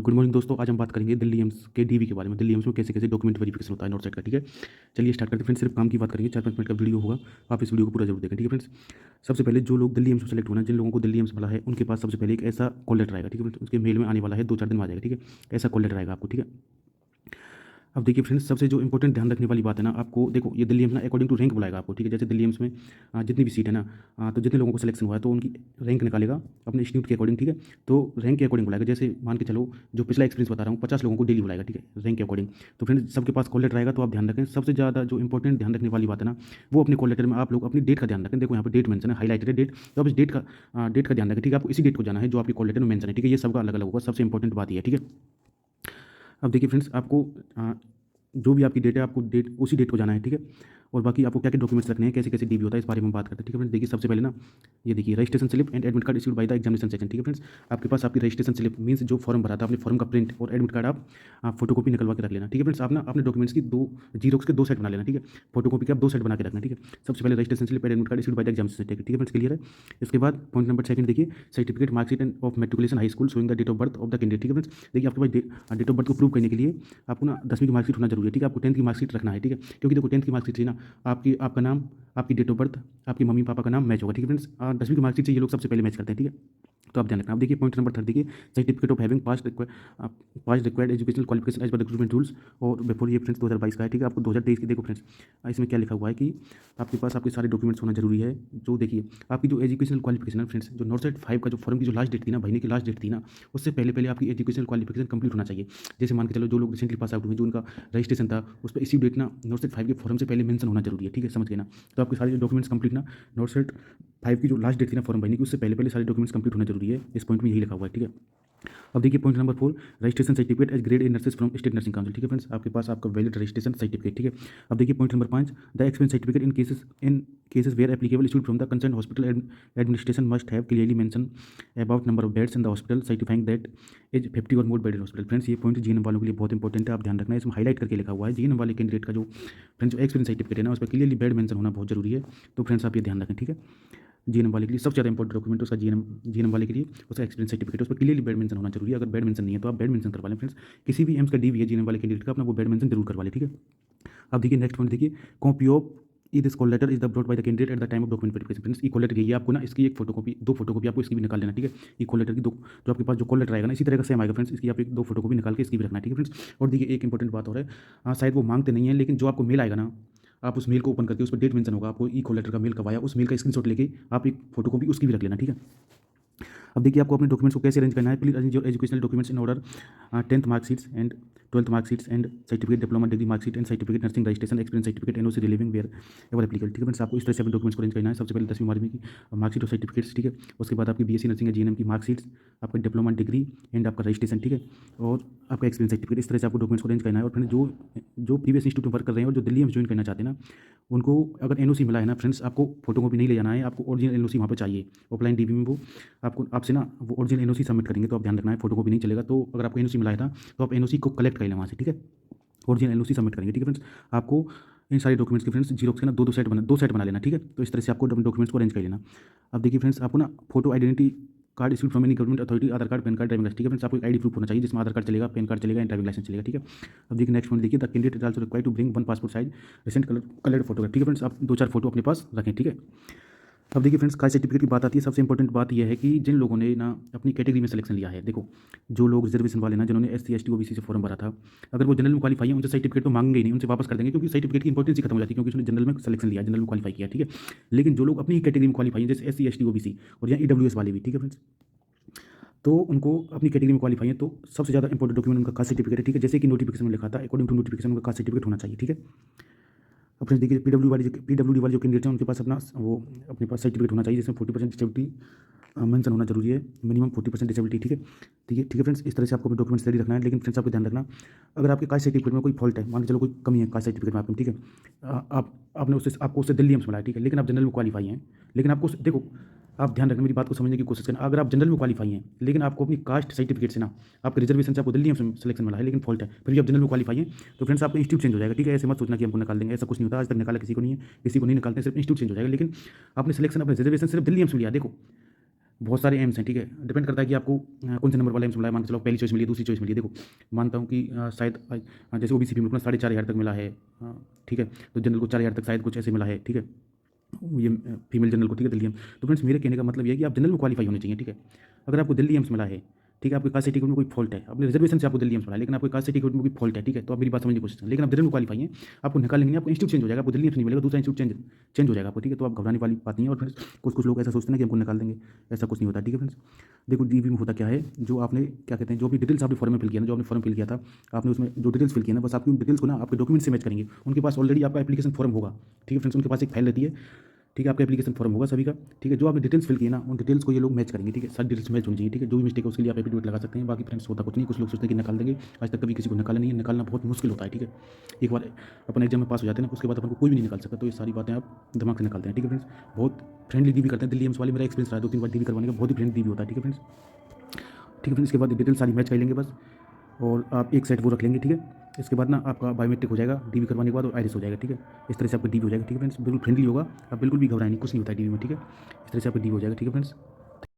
Good morning दोस्तों। आज हम बात करेंगे दिल्ली एम्स के डीवी के बारे में। दिल्ली एम्स में कैसे कैसे डॉक्यूमेंट वेरिफिकेशन होता है नॉर्थ साइड का। ठीक है, चलिए स्टार्ट करते हैं फ्रेंड्स। सिर्फ काम की बात करेंगे, 4-5 मिनट का वीडियो होगा, आप इस वीडियो को पूरा जरूर देखें। ठीक है फ्रेंड्स, सबसे पहले जो लोग दिल्ली एम्स में सेलेक्ट होना, जिन लोगों को दिल्ली एम्स मिला है, उनके पास सबसे पहले एक ऐसा कॉल लेटर आएगा। ठीक है फ्रेंड्स, उसके मेल में आने वाला है, 2-4 दिन में आ जाएगा। ठीक है, ऐसा कॉल लेटर आएगा आपको। ठीक है, अब देखिए फ्रेंड्स, सबसे जो इंपॉर्टेंट ध्यान रखने वाली बात है ना, आपको देखो ये दिल्ली एम्स ना अकॉर्डिंग टू रैंक बुलाएगा आपको। ठीक है, जैसे दिल्ली एम्स में जितनी भी सीट है ना, तो जितने लोगों को सिलेक्शन हुआ है तो उनकी रैंक निकालेगा अपने इंस्टीट्यूट के अकॉर्डिंग। ठीक है, तो रैंक के अकॉर्डिंग बुलाएगा। जैसे मान के चलो, जो पिछला एक्सपीरियंस बता रहा हूँ, 50 लोगों को डेली बुलाएगा। ठीक है, रैंक के अकॉर्डिंग। तो फ्रेंड्स सबके पास कॉल लेटर आएगा, तो आप ध्यान रखें। सबसे ज़्यादा जो इंपॉर्टेंट ध्यान रखने वाली बात है ना, वो अपने कॉल लेटर में आप लोग अपनी डेट का ध्यान रखें। देखो यहाँ पर डेट मेंशन है, हाईलाइटेड है डेट, तो आप इस डेट का ध्यान रखें। ठीक है, आपको इसी डेट को जाना है जो आपकी कॉल लेटर में मेंशन है। ठीक है, ये सबका अलग अलग होगा, सबसे इंपॉर्टेंट बात ये है। ठीक है, अब देखिए फ्रेंड्स, आपको जो भी आपकी डेट है, आपको डेट उसी डेट को जाना है। ठीक है, और बाकी आपको क्या क्या डॉक्यूमेंट्स रखने हैं, कैसे कैसे डीबी होता है, इस बारे में बात करते हैं। ठीक है फ्रेंड्स, देखिए सबसे पहले ना, ये देखिए registration slip and admit card issued by the examination section. ठीक है फ्रेंड्स, आपके पास आपकी रजिस्ट्रेशन स्लिप मीन्स जो फॉर्म भरा था, अपने फॉर्म का प्रिंट और एडमिट कार्ड आप फोटोकॉपी निकलवा के रख लेना। ठीक है फ्रेंड्स, आप ना अपने डॉक्यूमेंट्स की दो जीरोक्स के 2 सेट बना लेना। ठीक है, फोटोकॉपी के आप 2 सेट बना के रखना। ठीक है, सबसे पहले registration slip and admit card issued by the examination section. ठीक है फ्रेंड्स, क्लियर है। इसके बाद पॉइंट नंबर सेकंड देखिए, certificate marksheet and of matriculation high school showing the date of birth of the candidate. ठीक है फ्रेंड्स, देखिए आपके पास डेट ऑफ बर्थ को प्रूव करने के लिए आपको ना 10वीं की मार्कशीट होना जरूरी है। ठीक है, आपको 10th की मार्कशीट रखना है। ठीक है, क्योंकि देखो 10th की मार्कशीट से ना आपका नाम, आपकी डेट ऑफ बर्थ, आपकी मम्मी पापा का नाम मैच होगा। ठीक है फ्रेंड्स, 10वीं की मार्कशीट से ये लोग सबसे पहले मैच करते हैं। ठीक है, तो आप ध्यान रखना। आप देखिए पॉइंट नंबर 3 देखिए, certificate of having pass required educational qualification as per recruitment rules और बिफोर, ये फ्रेंड्स 2022 का है। ठीक है, आपको 2023 की देखो फ्रेंड्स, इसमें क्या लिखा हुआ है कि आपके पास आपके सारे डॉक्यूमेंट्स होना जरूरी है। जो देखिए आपकी जो एजुकेशनल क्वालिफिकेशन है फ्रेंड्स, जो नॉर्थ साइड 5 का जो फॉर्म की जो लास्ट डेट थी ना, महीने की लास्ट डेट थी ना, उससे पहले पहले आपकी एजुकेशनल क्वालिफिकेशन कंप्लीट होना चाहिए। जैसे मान के चलो, जो लोग रिसेंटली पास आउट हुए, जो उनका रजिस्ट्रेशन था, उस पर इसी डेट ना नॉर्थ साइड 5 के फॉर्म से पहले मेंशन होना जरूरी है। ठीक है, समझ गए ना। तो आपके सारे डॉक्यूमेंट्स कंप्लीट ना, नॉर्थ साइड 5 की जो लास्ट डेट थी ना फॉर्म भरने की, उससे पहले पहले सारे डॉक्यूमेंट्स कंप्लीट होना जरूरी है। इस पॉइंट में यही लिखा हुआ है। ठीक है, अब देखिए point number 4, registration certificate as grade A nurses from state nursing council. ठीक है फ्रेंड्स, आपके पास आपका वैलिड रजिस्ट्रेशन सर्टिफिकेट। ठीक है, अब देखिए point number 5, the experience certificate in cases where applicable issued from the concern hospital administration must have clearly mention about number of beds in the hospital certifying that as 50 और more bed in hospital. Friends, ये point GNM वालों के लिए बहुत important है, आप ध्यान रखना। इसमें हाईलाइट करके लिखा हुआ है, जीएनएम वाले कैंडिडेट का जो फ्रेंड्स जो एक्सपीरियंस सर्टिफिकेट है ना, उस पर क्लियरली बेड मेंशन होना बहुत जरूरी है। तो फ्रेंड्स आप ये ध्यान रखें। ठीक है, जीएनएम वाले के लिए सबसे ज़्यादा इंपॉर्टेंट डॉक्यूमेंट उसका जीएनएम वाले के लिए उसका एक्सपीरियंस सर्टिफिकेट, उस पर क्लियरली बेड मेंशन होना जरूरी है। अगर बेड मेंशन नहीं है तो आप बेड मेंशन करवा लें फ्रेंड्स। किसी भी एम्स का डीवी है जीएनएम वाले कैंडिडेट का, अपना वो बेड मेंशन जरूर करवा लें। ठीक है, अब देखिए नेक्स्ट पॉइंट देखिए, copy of e this call letter is the brought by the candidate at the time of document verification. Friends, e call letter ये आपको ना इसकी एक फोटोकॉपी, 2 फोटोकॉपी आपको इसकी भी निकाल लेना। ठीक है, ई कॉल लेटर की 2, जो आपके पास जो कॉल लेटर आएगा ना, इसी तरह का सेम आएगा फ्रेंड्स, इसकी आप एक 2 फोटोकॉपी निकाल के इसकी भी रखना है। ठीक है फ्रेंड्स, और देखिए एक इंपॉर्टेंट बात और है, शायद वो मांगते नहीं है, लेकिन जो आपको मेल आएगा ना, आप उस मेल को ओपन करके उस पर डेट मेंशन होगा, आपको ई कॉल लेटर का मेल कब आया, उस मेल का स्क्रीनशॉट लेके आप एक फोटोकॉपी उसकी भी रख लेना। ठीक है, अब देखिए आपको अपने डॉक्यूमेंट्स को कैसे अरेंज करना है। Please arrange your educational documents in order, 10th marksheets and 12th marksheets and certificate, diploma degree marksheet and certificate, nursing registration, experience certificate, NOC relieving wherever applicable. ठीक है फ्रेंड्स, आपको इस तरह से अपने डॉक्यूमेंट्स को अरेंज करना है। सबसे पहले 10वीं 12वीं की मार्कशीट और सर्टिफिकेट्स। ठीक है, उसके बाद आपकी बीएससी नर्सिंग या जीएनएम की मार्कशीट्स, आपका डिप्लोमा डिग्री एंड आपका रजिस्ट्रेशन। ठीक है, और आपका एक्सपीरियंस सर्टिफिकेट। इस तरह से आपको डॉक्यूमेंट्स को अरेंज करना है। और फिर जो प्रीवियस इंस्टीट्यूट में वर्क कर रहे हैं और जो दिल्ली में ज्वाइन करना चाहते हैं ना, उनको अगर एनओसी मिला है ना फ्रेंड्स, आपको फोटोकॉपी नहीं ले जाना है, आपको ओरिजिनल एनओसी वहाँ पे चाहिए। ऑफलाइन डीबी में वो आपको आपसे ना वो ओरिजिनल एनओसी सबमिट करेंगे, तो आप ध्यान रखना है, फोटोकॉपी नहीं चलेगा। तो अगर आपको एनओसी मिला है ना, तो आप एनओसी को कलेक्ट कर लेना वहाँ से। ठीक है, ओरिजिनल एनओसी सबमिट करेंगे। ठीक है फ्रेंड्स, आपको इन सारे डॉक्यूमेंट्स के फ्रेंड्स जीरोक्स के ना 2 सेट बना लेना। ठीक है, तो इस तरह से आपको डॉक्यूमेंट्स को अरेंज कर लेना। अब देखिए फ्रेंड्स, आपको ना photo identity card issued from any government authority, Aadhaar card, PAN card, driving licence. ठीक है फ्रेंड्स, आपको एक आईडी प्रूफ होना चाहिए, जिसमें आधार कार्ड चलेगा, पैन कार्ड चलेगा, ड्राइविंग लाइसेंस चलेगा। ठीक है, अब देखिए नेक्स्ट पॉइंट देखिए, the candidate is also required to bring 1 passport size recent coloured photograph. ठीक है फ्रेंड्स, आप 2-4 फोटो अपने पास रखें। ठीक है, अब देखिए फ्रेंड्स, कास्ट सर्टिफिकेट की बात आती है। सबसे इंपॉर्टेंट बात यह है कि जिन लोगों ने ना अपनी कैटेगरी में सिलेक्शन लिया है, देखो जो लोग रिजर्वेशन वाले ना, जिन्होंने एससी एसटी ओबीसी से फॉर्म भरा था, अगर वो जनरल में क्वालीफाई है, उनसे सर्टिफिकेट तो मांगेंगे ही नहीं, उनसे वापस कर देंगे, क्योंकि सर्टिफिकेट की इंपॉर्टेंस ही खत्म हो जाती है, क्योंकि उसने जनरल में सिलेक्शन लिया, जनरल में क्वालीफाई किया। ठीक है, लेकिन जो लोग अपनी कैटेगरी में क्वालीफाई है, जैसे एससी एसटी ओबीसी और या ईडब्ल्यूएस वाले भी, ठीक है फ्रेंड्स, तो उनको अपनी कैटेगरी में क्वालीफाई है, तो सबसे ज़्यादा इंपॉर्टेंट डॉक्यूमेंट उनका कास्ट सर्टिफिकेट है। ठीक है, जैसे कि नोटिफिकेशन में लिखा था, अकॉर्डिंग टू नोटिफिकेशन उनका कास्ट सर्टिफिकेट होना चाहिए। ठीक है, अब फ्रेंड्स देखिए, पीडब्ल्यू वाले जो कैंडिडेट हैं, उनके पास वो अपने पास सर्टिफिकेट होना चाहिए, जिसमें 40% डिसेबिलिटी मेंशन होना जरूरी है, मिनिमम 40% डिसेबिलिटी। ठीक है, ठीक है फ्रेंड्स, इस तरह से आपको डॉक्यूमेंट्स रेडी रखना है। लेकिन फ्रेंड्स आपको ध्यान रखना, अगर आपके कास्ट सर्टिफिकेट में कोई फॉल्ट है, मान के चलो कोई कमी है कास्ट सर्टिफिकेट में आपके, ठीक है, आपको उससे दिल्ली एम्स मिला है, ठीक है, लेकिन आप जनरल में क्वालीफाई हैं, लेकिन आपको देखो, आप ध्यान रखना, मेरी बात को समझने की कोशिश करना। अगर आप जनरल में क्वालीफाई हैं, लेकिन आपको अपनी कास्ट सर्टिफिकेट से ना, आपके रिजर्वेशन से आपको दिल्ली एम्स में सिलेक्शन मिला है, लेकिन फॉल्ट है, फिर भी आप जनरल में क्वालीफाई हैं, तो फ्रेंड्स आपका इंस्टीट्यूट चेंज हो जाएगा। ठीक है, ऐसे मत सोचना कि हमको निकाल देंगे, ऐसा कुछ नहीं होता, आज तक निकाला किसी को नहीं है, किसी को नहीं निकालते, सिर्फ इंस्टीट्यूट चेंज हो जाएगा। लेकिन आपने सिलेक्शन अपने रिजर्वेशन सिर्फ दिल्ली एम्स में लिया, देखो बहुत सारे एम्स हैं, ठीक है। डिपेंड करता है कि आपको कौन से नंबर वाला एम्स मिला है। मान के चलो पहली चॉइस मिली है, दूसरी चॉइस मिली है। देखो मानता हूँ कि शायद जैसे ओबीसी फीमेल को ना 4,500 तक मिला है, ठीक है। तो जनरल को 4,000 तक शायद कुछ ऐसे मिला है, ठीक है। ये फीमेल जनरल को, ठीक है, दिल्ली एम्स। तो फ्रेंड्स मेरे कहने का मतलब ये है कि आप जनरल में क्वालीफाई होने चाहिए, ठीक है। अगर आपको दिल्ली एम्स मिला है, ठीक है, आपके कास्ट सर्टिफिकेट में कोई फॉल्ट है, अपने रिजर्वेशन से आपको दिल्ली एम्स मिला है, लेकिन आपके कास्ट सर्टिफिकेट में कोई फॉल्ट है, ठीक है, तो आप मेरी बात समझने की कोशिश करें। लेकिन आप जनरल में क्वालीफाई हैं, आपको निकालेंगे नहीं, आपको इंस्टीट्यूट चेंज हो जाएगा, आपको दिल्ली एम्स नहीं मिलेगा, दूसरा इंस्टीट्यूट चेंज हो जाएगा आपको, ठीक है। तो आप घबराने वाली बात नहीं है। और फ्रेंड्स कुछ लोग ऐसा सोचते हैं कि हमको निकाल देंगे, ऐसा कुछ नहीं होता, ठीक है फ्रेंड्स। देखो डीवी में होता क्या है, जो आपने क्या कहते हैं, जो भी डिटेल्स आपने फॉर्म में फिल किया ना, जो आपने फॉर्म फिल किया था, आपने उसमें जो डिटेल्स फिल किया ना, बस आपकी उन डिटेल्स को ना आपके डॉक्यूमेंट से मैच करेंगे। उनके पास ऑलरेडी आपका एप्लीकेशन फॉर्म होगा, ठीक है फ्रेंड्स, उनके पास एक फाइल रहती है, ठीक है, आपका एप्लीकेशन फॉर्म होगा सभी का, ठीक है। जो आपने डिटेल्स फिल किए ना, उन डिटेल्स को ये लोग मैच करेंगे, ठीक है। सारी डिटेल्स मैच होनी चाहिए, ठीक है। जो भी मिस्टेक है उसके लिए आप एफिडेविट लगा सकते हैं। बाकी फ्रेंड्स होता कुछ नहीं, कुछ लोग सोचते हैं कि निकाल देंगे, आज तक कभी किसी को निकाला नहीं है। निकालना बहुत मुश्किल होता है, ठीक है। एक बार अपन एग्जाम में पास हो जाते हैं ना, उसके बाद अपन को कोई भी नहीं निकाल सकता। तो ये सारी बातें आप दिमाग से निकालते हैं, ठीक है फ्रेंड्स। बहुत फ्रेंडली डीवी करते हैं दिल्ली एम्स वाले, मेरा एक्सपीरियंस रहा है 2-3 बार डीवी करवाने का, बहुत ही फ्रेंडली डीवी होता है, ठीक है फ्रेंड्स। ठीक है फ्रेंड्स, इसके बाद डिटेल सारी मैच कर लेंगे बस, और आप एक सेट वो रख लेंगे, ठीक है। इसके बाद ना आपका बायोमेट्रिक हो जाएगा डीवी करवाने के बाद, और आइरिस हो जाएगा, ठीक है। इस तरह से आपका डीवी हो जाएगा, ठीक है फ्रेंड्स। बिल्कुल फ्रेंडली होगा, आप बिल्कुल भी घबराएं नहीं, कुछ नहीं होता है डीवी में, ठीक है। इस तरह से आपका डीवी हो जाएगा, ठीक है फ्रेंड्स।